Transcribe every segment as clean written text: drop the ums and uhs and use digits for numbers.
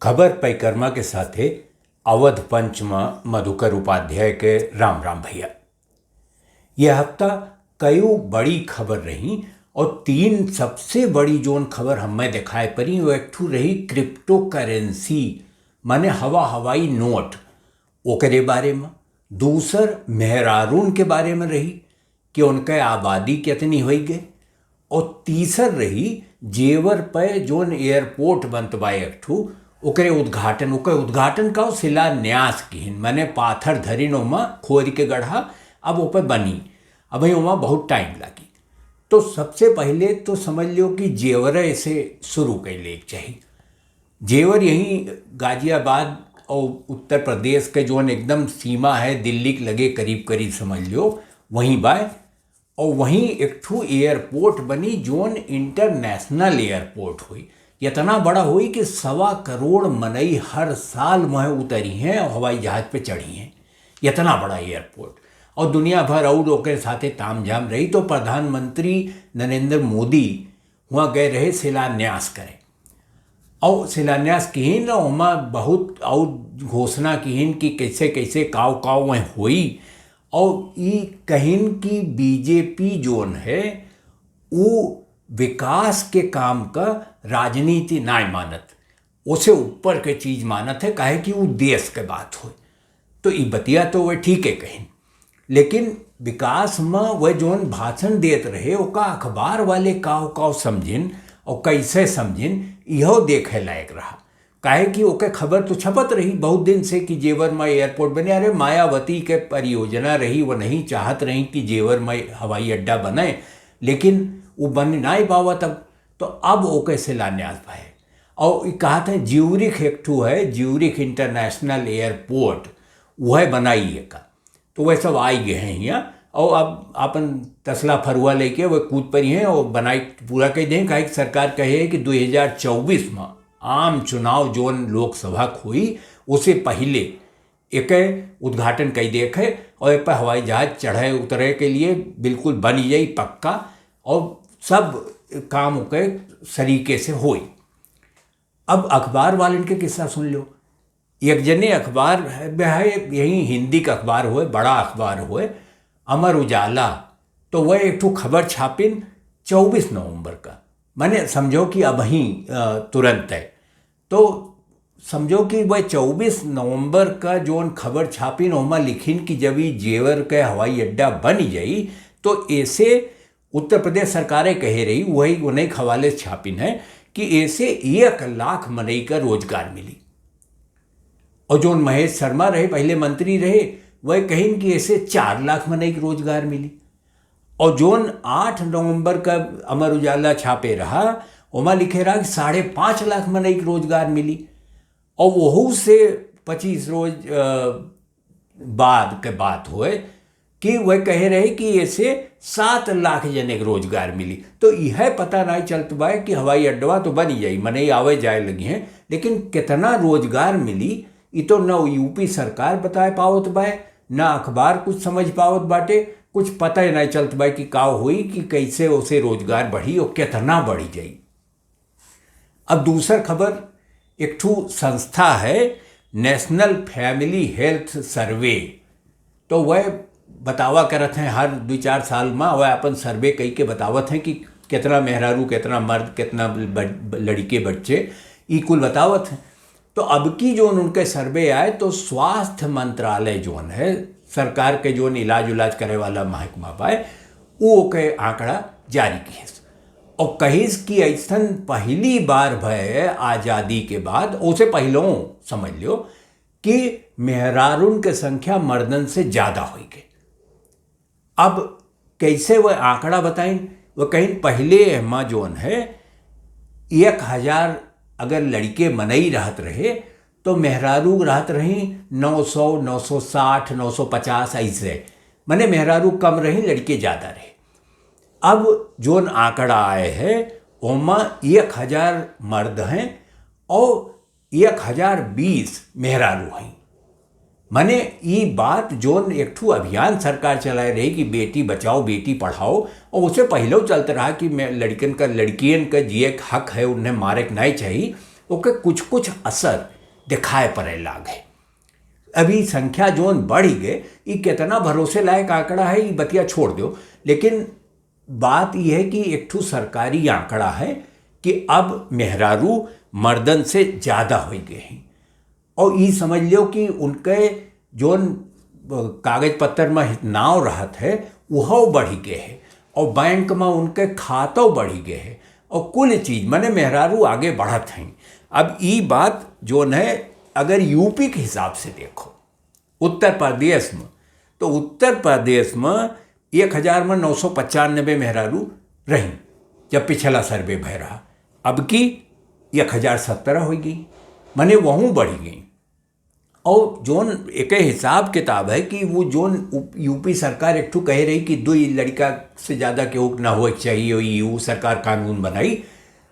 खबर परिक्रमा के साथे अवध पंचमा मधुकर उपाध्याय के राम राम भैया। यह हफ्ता कई बड़ी खबर रही और तीन सबसे बड़ी जोन खबर हमें दिखाई पड़ी वो एक ठू रही क्रिप्टो करेंसी माने हवाई नोट ओकरे बारे में। दूसर मेहरारून के बारे में रही कि उनके आबादी कितनी हो गई। और तीसर रही जेवर पे जोन एयरपोर्ट बनत बा एक ठू ओकरे उद्घाटन का शिलान्यास किहिन माने पाथर धरिन ओमा खोद के गढ़ा अब ओपे बनी। अब ओमा बहुत टाइम लगी। तो सबसे पहले तो समझ लो कि जेवर से शुरू कर ले चाहिए। जेवर यहीं गाजियाबाद और उत्तर प्रदेश के जोन एकदम सीमा है दिल्ली के लगे करीब करीब समझ लो वहीं बाय। और वहीं एक ठू एयरपोर्ट बनी जोन इंटरनेशनल एयरपोर्ट हुई। इतना बड़ा हुई कि 1.25 करोड़ मनई हर साल वह उतरी हैं और हवाई जहाज पे चढ़ी हैं। इतना बड़ा एयरपोर्ट और दुनिया भर और ओके साथे तामझाम रही। तो प्रधानमंत्री नरेंद्र मोदी वहाँ गए रहे शिलान्यास करें और शिलान्यास किहिन वहाँ बहुत और घोषणा किहिन कि कैसे कैसे काव काव वह हुई। और ये कहिन कि बीजेपी जोन है वो विकास के काम का राजनीति ना मानत, उसे ऊपर के चीज मानत है काहे कि वो देश के बात हो। तो ये बतिया तो वह ठीक है कहीं, लेकिन विकास में वह जोन भाषण देत रहे ओका अखबार वाले काव समझिन और कैसे समझिन यह देखे लायक रहा। काहे कि ओके खबर तो छपत रही बहुत दिन से कि जेवर में एयरपोर्ट बने। अरे मायावती के परियोजना रही, वो नहीं चाहत रही कि जेवर में हवाई अड्डा बने, लेकिन वो बन ना पावा तब। तो अब ओके शिलान्यास भाई और कहा था ज्यूरिख एक ठू है ज्यूरिख इंटरनेशनल एयरपोर्ट वह बनाई है का। तो वह सब आई गए हैं यहाँ और अब अपन तसला फरुआ लेके वह कूद पड़ी हैं और बनाई पूरा कह दें। कहा कि सरकार कहे कि 2024 में आम चुनाव जोन लोकसभा हुई उससे पहले एक उद्घाटन कई देखे और एक पर हवाई जहाज चढ़े उतरे के लिए बिल्कुल बनी जाई पक्का और सब काम के सरीके से हुई। अब अखबार वाले इनके किस्सा सुन लो। एक जने अखबार है यही हिंदी का अखबार हुए बड़ा अखबार हुए अमर उजाला। तो वह एक ठो खबर छापिन 24 नवंबर का, माने समझो कि अब ही तुरंत है। तो समझो कि वह 24 नवंबर का जोन खबर छापिन ओमा लिखिन कि जब ये जेवर के हवाई अड्डा बन जाई तो ऐसे उत्तर प्रदेश सरकारें कह रही वही उन्हें हवाले छापिन है कि ऐसे 1 लाख मनई का रोजगार मिली। और जो महेश शर्मा रहे पहले मंत्री रहे वह कहीं कि ऐसे 4 लाख मनई की रोजगार मिली। और जोन 8 नवंबर का अमर उजाला छापे रहा वहाँ लिखे रहा कि 5.5 लाख मनई की रोजगार मिली। और वहू से 25 रोज बाद के बात हुए कि वह कह रहे कि ऐसे 7 लाख जने को रोजगार मिली। तो यह पता नहीं चलत बा कि हवाई अड्डा तो बनी जाई मनई आवे जाए लगी हैं, लेकिन कितना रोजगार मिली ये तो न यूपी सरकार बता पावत बा न अखबार कुछ समझ पावत बाटे। कुछ पता ही नहीं चलत बा कि का हुई कि कैसे उसे रोजगार बढ़ी और कितना बढ़ी जाई। अब दूसर खबर एक ठू संस्था है नेशनल फैमिली हेल्थ सर्वे। तो वह बतावा करत हैं हर 2-4 साल में वह अपन सर्वे कई के बतावत हैं कि कितना मेहरारू कितना मर्द कितना लड़के बच्चे ये कुल बतावत हैं। तो अब की जो उनके सर्वे आए तो स्वास्थ्य मंत्रालय जोन है सरकार के जो इलाज उलाज करे वाला महकमा पाए वो के आंकड़ा जारी किए और कहिस कि ऐसा पहली बार भय आज़ादी के बाद उसे पहलों समझ लो कि मेहरारून के संख्या मर्दन से ज़्यादा हुई गई। अब कैसे वह आंकड़ा बताएं वह कहीं पहले माँ जोन है 1000 अगर लड़के मनई रहत रहे तो मेहरारू रहत रही 900 960 950 ऐसे मने मेहरारू कम रही लड़के ज़्यादा रहे। अब जोन आंकड़ा आए है ओमा 1000 मर्द हैं और 1020 मेहरारू हैं। मने ये बात जोन एक ठू अभियान सरकार चलाए रही कि बेटी बचाओ बेटी पढ़ाओ और उसे पहले चलते रहा कि लड़कियन का जिए हक है उन्हें मारे नहीं चाहिए। ओके कुछ कुछ असर दिखाए पड़े लागे। अभी संख्या जोन बढ़ गए, ये कितना भरोसे लायक आंकड़ा है ये बतिया छोड़ दो, लेकिन बात यह है कि एक ठू सरकारी आंकड़ा है कि अब मेहरारू मर्दन से ज़्यादा हो गए हैं। और ये समझ लो कि उनके जोन कागज पत्र में नाव रहत है वह बढ़ गए है, और बैंक में उनके खातों बढ़ गए है, और कुल चीज़ मैंने मेहरारू आगे बढ़त हैं। अब ये बात जोन है अगर यूपी के हिसाब से देखो, उत्तर प्रदेश में, तो उत्तर प्रदेश में 1000 में 995 मेहरारू रही जब पिछला सर्वे भय रहा। अब की 1017 हो गई, माने वहूँ बढ़ी गई। और जोन एक हिसाब किताब है कि वो जोन यूपी सरकार एक ठू कह रही कि 2 लड़का से ज़्यादा केहू ना हो चाहिए, यू सरकार कानून बनाई,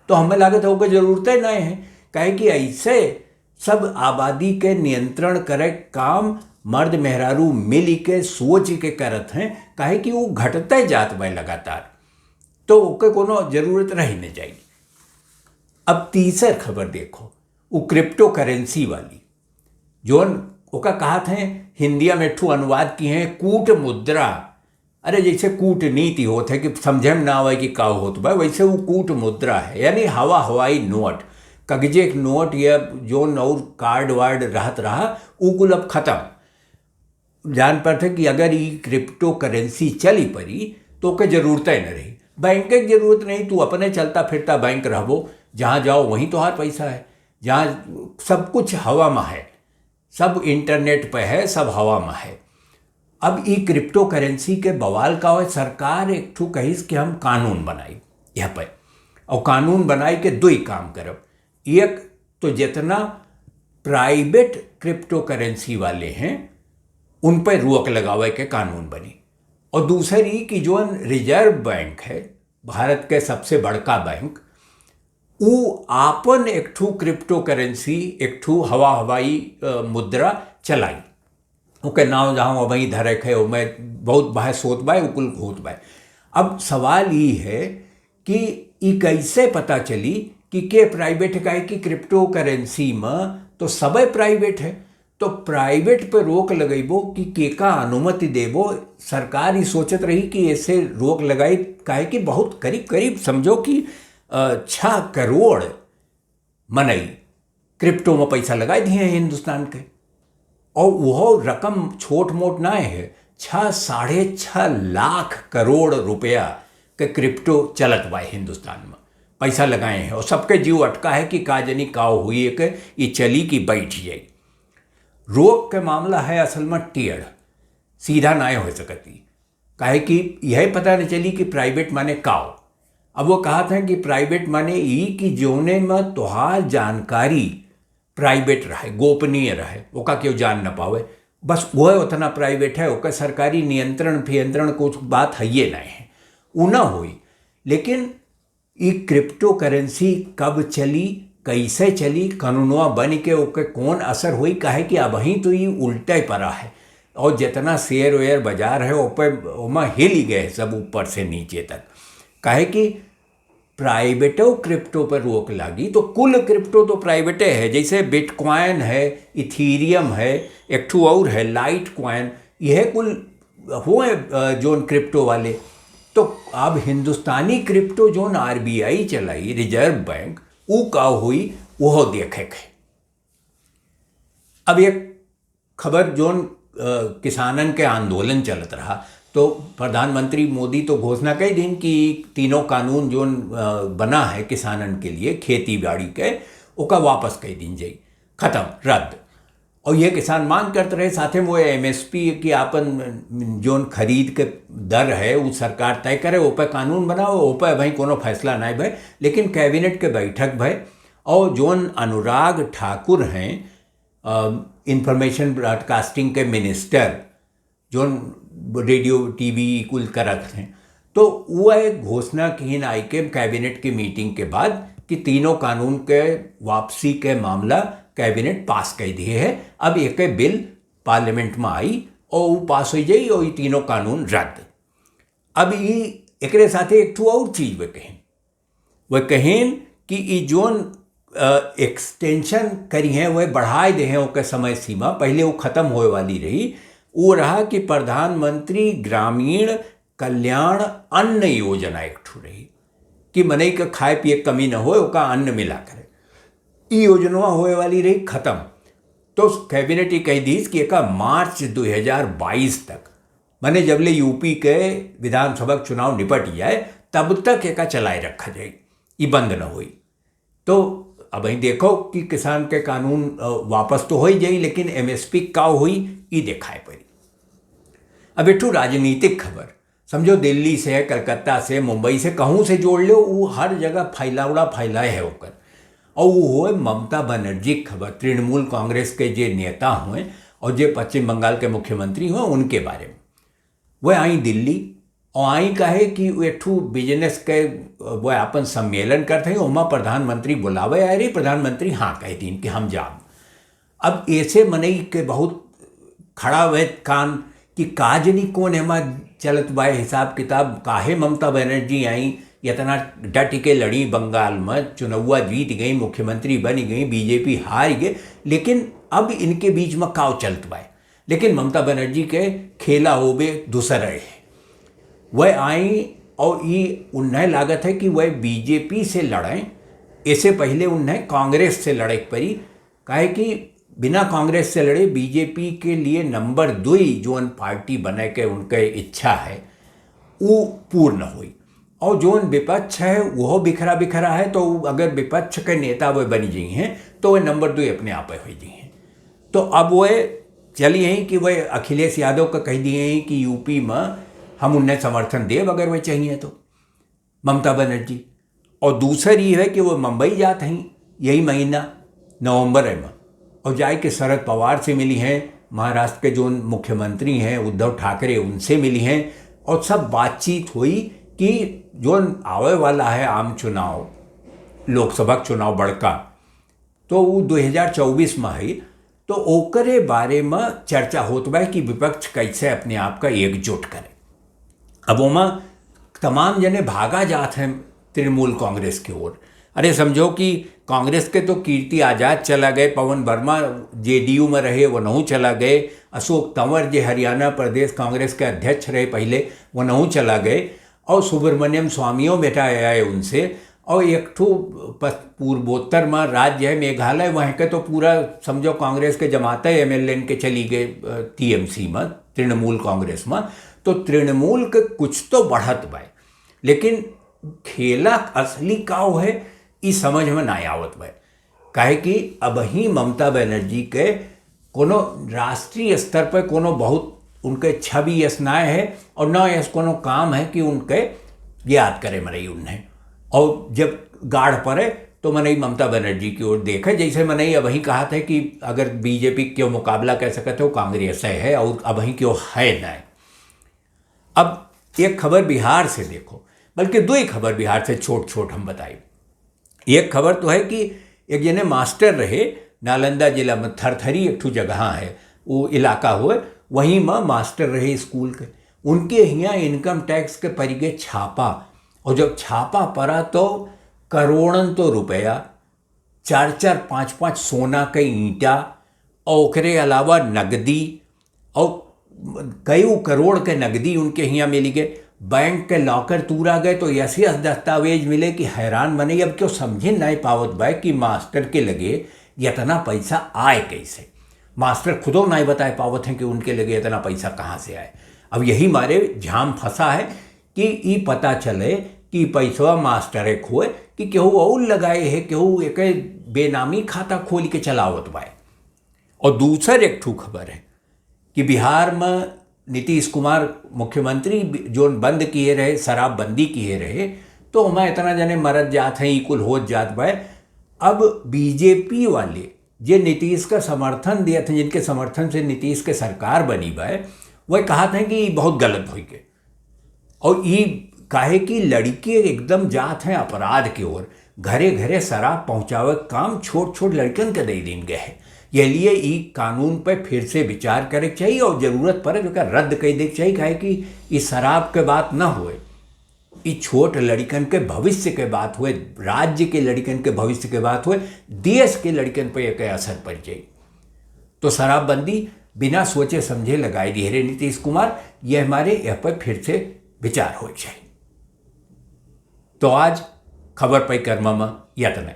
तो हमें लागत हो कि जरूरतें नहीं है, कहे कि ऐसे सब आबादी के नियंत्रण करे काम मर्द मेहरारू मिल के सोच के करत हैं, कहे कि वो घटते जात में लगातार, तो ओके कोनो जरूरत रही नहीं जाएगी। अब तीसर खबर देखो, वो क्रिप्टो करेंसी वाली जोन ओका कहा थे हिंदिया में ठू अनुवाद की है कूट मुद्रा। अरे जैसे कूटनीति होते है कि समझे में ना आवे कि का होत बा, वैसे वो कूट मुद्रा है, यानी हवाई नोट, कगजे नोट या जोन और कार्ड वार्ड रहत रहा वो कुल अब खत्म। जान पर थे कि अगर ये क्रिप्टो करेंसी चली पड़ी तो के जरूरतें न रही, बैंक की जरूरत नहीं, तू अपने चलता फिरता बैंक रहबो, जहाँ जाओ वहीं तो हार पैसा है, जहाँ सब कुछ हवा में है, सब इंटरनेट पे है, सब हवा में है। अब ये क्रिप्टो करेंसी के बवाल का है, सरकार एक ठू कहिस कि हम कानून बनाई यहाँ पे, और कानून बनाई के 2 ही काम करब। एक तो जितना प्राइवेट क्रिप्टो करेंसी वाले हैं उन पर रोक लगावे के कानून बनी, और दूसरी कि जो रिजर्व बैंक है भारत के सबसे बड़का बैंक, वो आपन एक ठू क्रिप्टो करेंसी, एक ठू हवाई मुद्रा चलाई, ओके नाव जहाँ वहीं धरक है उसमें बहुत बहस होत बा, उकुल होत बा। अब सवाल ये है कि ये कैसे पता चली कि के प्राइवेट का है, कि क्रिप्टो करेंसी में तो सब प्राइवेट है, तो प्राइवेट पे रोक लगेबो कि के का अनुमति देबो। सरकार ही सोचत रही कि ऐसे रोक लगाई, काहे कि बहुत करीब करीब समझो कि 6 करोड़ मनई क्रिप्टो में पैसा लगा दिए हैं हिंदुस्तान के, और वह रकम छोट मोट ना है, 6-6.5 लाख करोड़ रुपया के क्रिप्टो चलत बा हिंदुस्तान में, पैसा लगाए हैं, और सबके जीव अटका है कि का जनी का हुई कि ये चली कि बैठ जाए। रोक के मामला है असल में टेढ़ सीधा ना हो सकती, काहे कि यह पता नहीं चली कि प्राइवेट माने काओ। अब वो कहा था कि प्राइवेट माने ई कि जोने में तोहार जानकारी प्राइवेट रहे, गोपनीय रहे, ओका क्यों जान न पावे, बस वह उतना प्राइवेट है, ओका सरकारी नियंत्रण फियंत्रण कुछ बात है ये नहीं है, वो ना हुई। लेकिन ये क्रिप्टो करेंसी कब चली, कैसे चली, कानूनवा बन के ओके कौन असर हुई, काहे कि अब ही तो ये उल्टे पड़ा है, और जितना शेयर वेयर बाजार है ओमा हिल ही गए सब ऊपर से नीचे तक, काहे कि प्राइवेटो क्रिप्टो पर रोक लगी तो कुल क्रिप्टो तो प्राइवेटे है, जैसे बिटकॉइन है, इथीरियम है, एक ठू और है लाइट कॉइन, यह कुल हुए जोन क्रिप्टो वाले। तो अब हिंदुस्तानी क्रिप्टो जोन आरबीआई चलाई, रिजर्व बैंक, वो का हुई वह देखे। अब एक खबर जोन किसानन के आंदोलन चलत रहा, तो प्रधानमंत्री मोदी तो घोषणा कई दिन कि तीनों कानून जोन बना है किसानन के लिए खेती बाड़ी के, ओका वापस कई दिन जाई, खत्म, रद्द। और ये किसान मांग करते रहे, साथे वो एमएसपी की आपन जोन खरीद के दर है वो सरकार तय करे, ओ पर कानून बनाओ, ओ पर भाई कोनो फैसला नहीं भाई। लेकिन कैबिनेट के बैठक भाई, और जोन अनुराग ठाकुर हैं इंफॉर्मेशन ब्रॉडकास्टिंग के मिनिस्टर, जोन रेडियो टीवी कुल करत हैं, तो वह एक घोषणा की आई के कैबिनेट की मीटिंग के बाद कि तीनों कानून के वापसी के मामला कैबिनेट पास कर दिए है। अब एक बिल पार्लियामेंट में आई और वो पास हो जाई और ये तीनों कानून रद्द। अब ये एक साथे एक ठू और चीज़ वह कहें कि ये जोन एक्सटेंशन करी है, वह बढ़ाए दे हैं ओकर समय सीमा, पहले वो ख़त्म होए वाली रही। वो रहा कि प्रधानमंत्री ग्रामीण कल्याण अन्न योजना एक ठो रही कि मनई के खाए पिए कमी न होए, ओका अन्न मिला करे। ई योजना होए वाली रही ख़त्म। तो कैबिनेट ही कह दी कि एका मार्च 2022 तक, माने जबले यूपी के विधानसभा चुनाव निपट जाए तब तक एका चलाए रखा जाए, ये बंद न हुई। तो अब ही देखो कि किसान के कानून वापस तो हो ही जाई, लेकिन एमएसपी का हुई ये दिखाए पड़ी। अब एक राजनीतिक खबर समझो, दिल्ली से, कलकत्ता से, मुंबई से, कहूँ से जोड़ लो, वो हर जगह फैलाए है होकर। और वो हुए ममता बनर्जी खबर, तृणमूल कांग्रेस के जे नेता हुए और जे पश्चिम बंगाल के मुख्यमंत्री हुए उनके बारे में। वह आई दिल्ली और आई कहे कि एठू बिजनेस के वह अपन सम्मेलन करते हैं, वहाँ प्रधानमंत्री बुलावे आए रही। प्रधानमंत्री हाँ कह दिन कि हम जाब। अब ऐसे मनई के बहुत खड़ा हुए कान कि काजनी कौन है चलत बाय हिसाब किताब, काहे ममता बनर्जी आई, इतना डट के लड़ी, बंगाल में चुनाव जीत गई, मुख्यमंत्री बन गई, बीजेपी हार गए, लेकिन अब इनके बीच में काव चलत बाय। लेकिन ममता बनर्जी के खेला होबे दूसरा है। वह आई और ये उन्हें लागत है कि वह बीजेपी से लड़ें, इससे पहले उन्हें कांग्रेस से लड़े पड़ी। काहे कि बिना कांग्रेस से लड़े बीजेपी के लिए नंबर 2 जोन पार्टी बने के उनके इच्छा है वो पूर्ण हुई। और जोन विपक्ष है वह बिखरा बिखरा है, तो अगर विपक्ष के नेता वह बनी गई हैं तो वह नंबर 2 अपने आप हो गई हैं। तो अब वह चली हैं कि वह अखिलेश यादव का कह दिए हैं कि यूपी में हम उन्हें समर्थन देव अगर वह चाहिए तो, ममता बनर्जी। और दूसरी है कि वह मुंबई जाते हैं यही महीना नवंबर में, और जाए के शरद पवार से मिली हैं, महाराष्ट्र के जो मुख्यमंत्री हैं उद्धव ठाकरे उनसे मिली हैं, और सब बातचीत हुई कि जो आवे वाला है आम चुनाव, लोकसभा चुनाव बड़का, तो वो 2024 में है। तो ओकरे बारे में चर्चा होत बा कि विपक्ष कैसे अपने आप का एकजुट करे। अब ओमा तमाम जने भागा जात हैं तृणमूल कांग्रेस की ओर। अरे समझो कि कांग्रेस के तो कीर्ति आज़ाद चला गए, पवन वर्मा जेडीयू में रहे वो नहूँ चला गए, अशोक तंवर जो हरियाणा प्रदेश कांग्रेस के अध्यक्ष रहे पहले वो नहूँ चला गए, और सुब्रमण्यम स्वामियों बेटा आए उनसे। और एक ठो पूर्वोत्तर में राज्य है मेघालय, वहाँ के तो पूरा समझो कांग्रेस के जमाते एमएलए के चली गए टीएमसी में, तृणमूल कांग्रेस में। तो तृणमूल के कुछ तो बढ़त बा, लेकिन खेला असली काव है इस समझ में ना आवत बा। काहे कि अब ही ममता बनर्जी के कोनो राष्ट्रीय स्तर पर कोनो बहुत उनके छवि यसनाए है, और न यस कोनो काम है कि उनके याद करे मरई उन्हें। और जब गाढ़ पड़े तो मनई ममता बनर्जी की ओर देखे, जैसे मनई अब ही कहा था कि अगर बीजेपी क्यों मुकाबला कर सकते हो कांग्रेस है, और अब ही क्यों है न। अब एक खबर बिहार से देखो, बल्कि 2 खबर बिहार से छोट छोट हम बताए। एक खबर तो है कि एक जने मास्टर रहे नालंदा जिला में, थरथरी एक ठो जगह है वो इलाका हुए, वहीं में मास्टर रहे स्कूल के। उनके यहाँ इनकम टैक्स के पड़ गए छापा, और जब छापा पड़ा तो करोड़न तो रुपया, 4-4, 5-5 सोना के ईंटा, और ओकरे अलावा नगदी, और कई करोड़ के नगदी उनके यहाँ मिली गए। बैंक के लॉकर तूरा गए तो ऐसे दस्तावेज मिले कि हैरान बने। अब क्यों समझे नहीं पावत बा कि मास्टर के लगे इतना पैसा आए कैसे। मास्टर खुदो नहीं बताए पावत हैं कि उनके लगे इतना पैसा कहाँ से आए। अब यही मारे झाम फंसा है कि ये पता चले कि पैसा मास्टर एक हुए कि केहू और लगाए है, केहू एक बेनामी खाता खोल के चलावत बा। और दूसर एक ठू खबर है कि बिहार में नीतीश कुमार मुख्यमंत्री जो बंद किए रहे, शराबबंदी किए रहे, तो हमें इतना जने मरद जात हैं, इकुल हो जात बा। अब बीजेपी वाले जे नीतीश का समर्थन दिए थे, जिनके समर्थन से नीतीश के सरकार बनी बा, वह कहा था कि बहुत गलत हो गए। और ये काहे कि लड़के एकदम जात हैं अपराध की ओर, घरे घरे शराब पहुँचावे काम छोट छोट लड़कन के दे दिन गए है। ये लिए ई कानून पर फिर से विचार करे चाहिए, और ज़रूरत पड़े तो क्या रद्द कर दे चाहिए। काहे कि इस शराब के बात न होए ई छोट लड़कन के भविष्य के बात हुए, राज्य के लड़कन के भविष्य के बात हुए, देश के लड़कन पर एक असर पड़ जाए। तो शराबबंदी बिना सोचे समझे लगाई दी है नीतीश कुमार, यह हमारे यह पर फिर से विचार हो जाए। तो आज खबर पर कर्मा में यत्न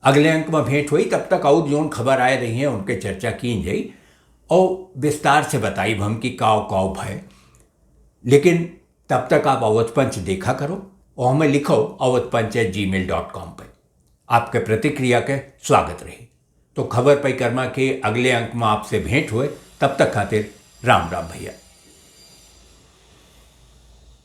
अगले अंक में भेंट हुई, तब तक और जोन खबर आए रही हैं उनके चर्चा की जाई और विस्तार से बताई हम कि काव काव भय। लेकिन तब तक आप अवध पंच देखा करो और हमें लिखो awadhpanch@gmail.com पर। आपके प्रतिक्रिया के स्वागत रहे। तो खबर परिक्रमा के अगले अंक में आपसे भेंट हुए, तब तक खातिर राम राम भैया।